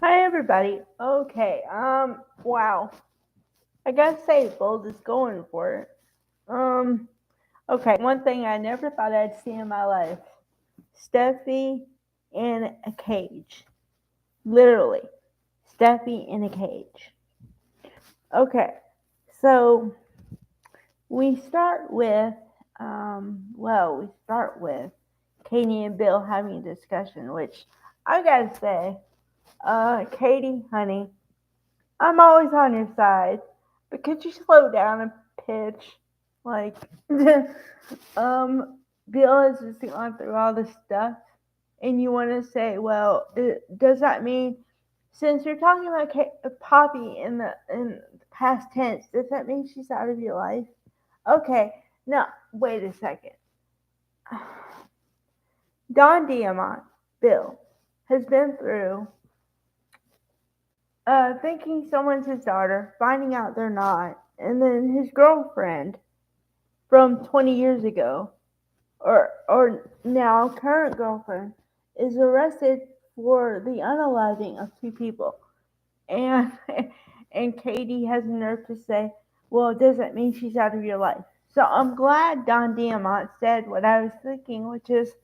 Hi everybody. Okay. Wow. I gotta say, Bold is going for it. Um. Okay. One thing I never thought I'd see in my life: Steffi in a cage. Literally, Steffi in a cage. Okay. So we start with, we start with Katie and Bill having a discussion, which I gotta say, Katie, honey, I'm always on your side, but could you slow down a pitch? Like, Bill has just gone through all this stuff, and you want to say, well, does that mean since you're talking about Poppy in the past tense, does that mean she's out of your life? Okay, now wait a second. Don Diamont, Bill, has been through thinking someone's his daughter, finding out they're not, and then his girlfriend from 20 years ago, or now current girlfriend, is arrested for the unaliving of two people, and and Katie has the nerve to say, "Well, does that mean she's out of your life?" So I'm glad Don Diamont said what I was thinking, which is,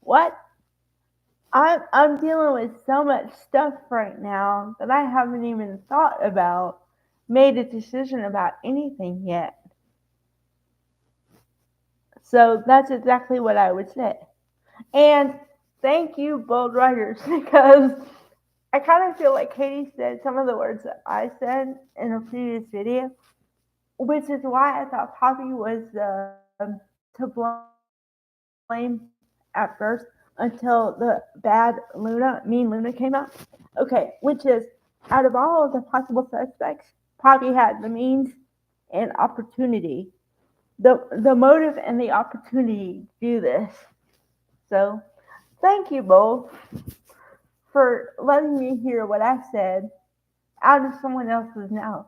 "What? I'm dealing with so much stuff right now that I haven't even thought about, made a decision about anything yet." So that's exactly what I would say. And thank you, bold writers, because I kind of feel like Katie said some of the words that I said in a previous video, which is why I thought Poppy was to blame at first until the bad mean Luna came out. Okay, which is out of all of the possible suspects, Poppy had the means and opportunity, the motive and the opportunity to do this. So thank you both for letting me hear what I said out of someone else's mouth.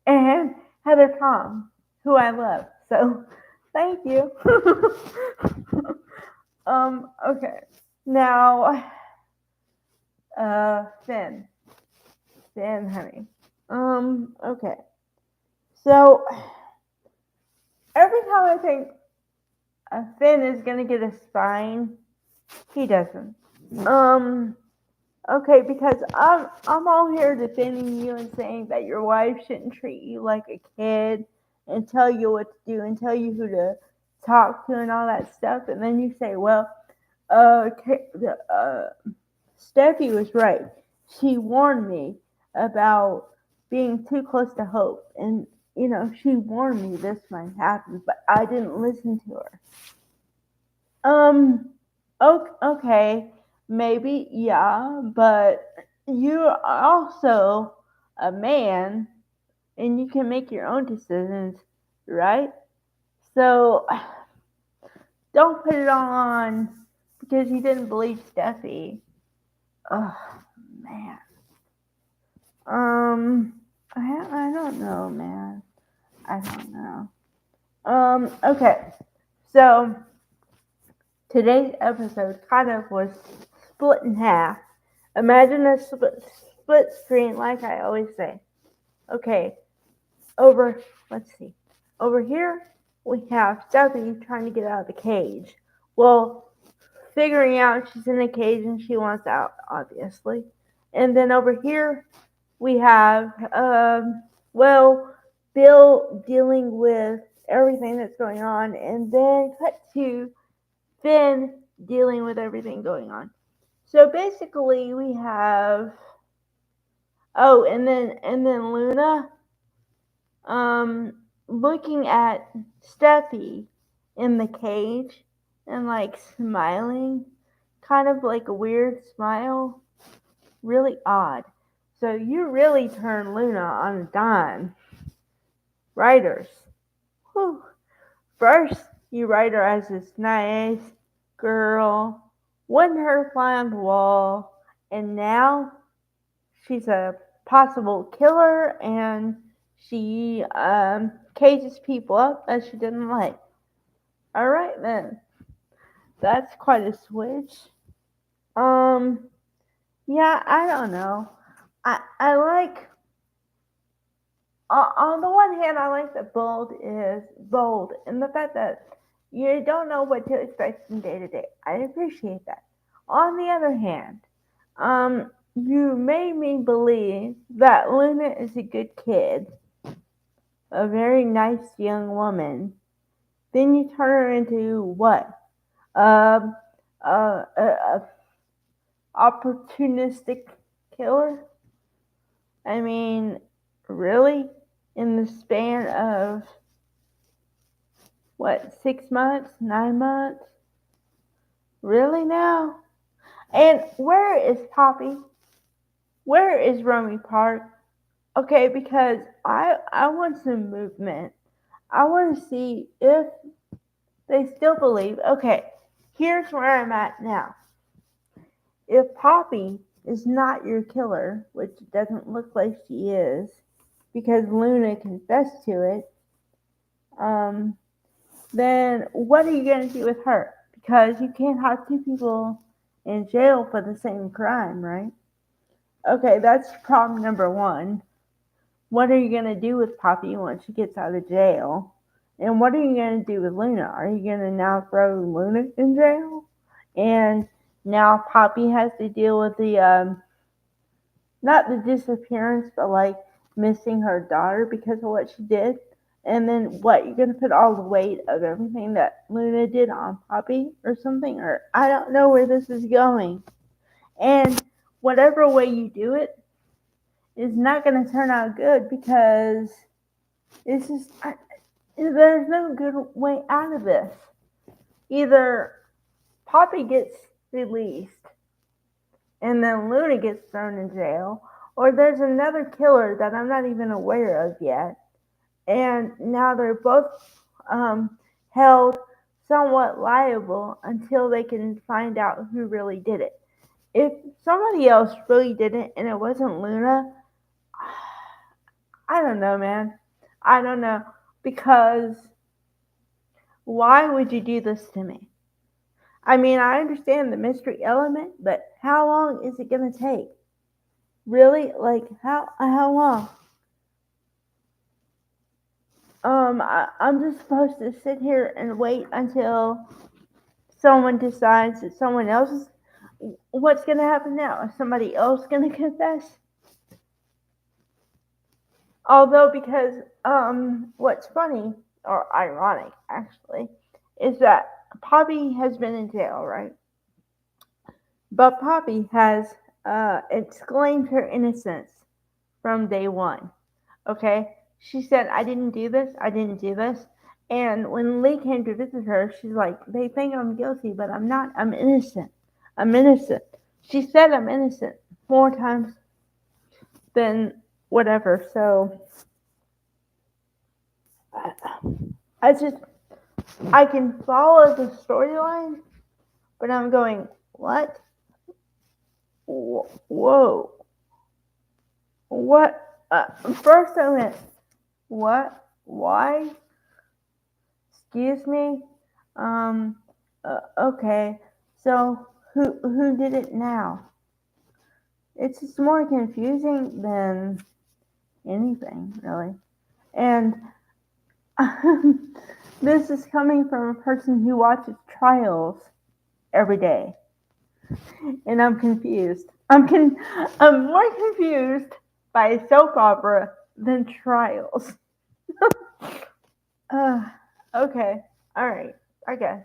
And Heather Tom, who I love. So thank you. Okay. Now, Finn. Finn, honey. Okay. So every time I think Finn is gonna get a spine, he doesn't. Um, Okay, because I'm all here defending you and saying that your wife shouldn't treat you like a kid and tell you what to do and tell you who to talk to and all that stuff, and then you say, well, Steffi was right. She warned me about being too close to Hope, and she warned me this might happen, but I didn't listen to her. Um, okay, maybe, yeah, but you're also a man and you can make your own decisions, right? So don't put it all on because you didn't believe Steffi. Oh, man. Um, I don't know, man. I don't know. Okay, so today's episode kind of was split in half. Imagine a split screen, like I always say. Okay, let's see. Over here, we have Steffi trying to get out of the cage. Well, figuring out she's in a cage and she wants out, obviously. And then over here, we have, Bill dealing with everything that's going on. And then cut to Finn dealing with everything going on. So basically, we have and then Luna looking at Steffi in the cage and like smiling, kind of like a weird smile, really odd. So you really turn Luna on a dime. Writers. Whew. First, you write her as this nice girl, wouldn't hurt a fly on the wall, and now she's a possible killer and she cages people up that she didn't like. All right then, that's quite a switch. Um, Yeah, I don't know. I like, on the one hand, I like that Bold is bold, and the fact that you don't know what to expect from day to day. I appreciate that. On the other hand, you made me believe that Luna is a good kid, a very nice young woman. Then you turn her into what? Um, a opportunistic killer? I mean, really? In the span of what, 6 months, 9 months? Really now? And where is Poppy? Where is Romy Park? Okay, because I want some movement. I want to see if they still believe. Okay, here's where I'm at now. If Poppy is not your killer, which it doesn't look like she is, because Luna confessed to it, then what are you going to do with her? Because you can't have two people in jail for the same crime, right? Okay, that's problem number one. What are you going to do with Poppy once she gets out of jail? And what are you going to do with Luna? Are you going to now throw Luna in jail? And now Poppy has to deal with the, not the disappearance, but like missing her daughter because of what she did. And then what? You're gonna put all the weight of everything that Luna did on Poppy or something? Or I don't know where this is going. And whatever way you do it is not gonna turn out good because it's just there's no good way out of this. Either Poppy gets released and then Luna gets thrown in jail, or there's another killer that I'm not even aware of yet, and now they're both held somewhat liable until they can find out who really did it. If somebody else really did it and it wasn't Luna, I don't know, man. I don't know. Because why would you do this to me? I mean, I understand the mystery element, but how long is it going to take? Really? Like, how long? I'm just supposed to sit here and wait until someone decides that someone else is. What's going to happen now? Is somebody else going to confess? Although, because what's funny or ironic actually is that Poppy has been in jail, right? But Poppy has exclaimed her innocence from day one. Okay, she said, "I didn't do this. I didn't do this." And when Lee came to visit her, she's like, "They think I'm guilty, but I'm not. I'm innocent. I'm innocent." She said, "I'm innocent" more times than whatever. So I just I can follow the storyline, but I'm going, what? Whoa. What? First I went, what? Why? Excuse me? Okay. So who did it now? It's just more confusing than anything, really. And this is coming from a person who watches trials every day. And I'm confused. I'm more confused by a soap opera than trials. Okay, all right, I guess.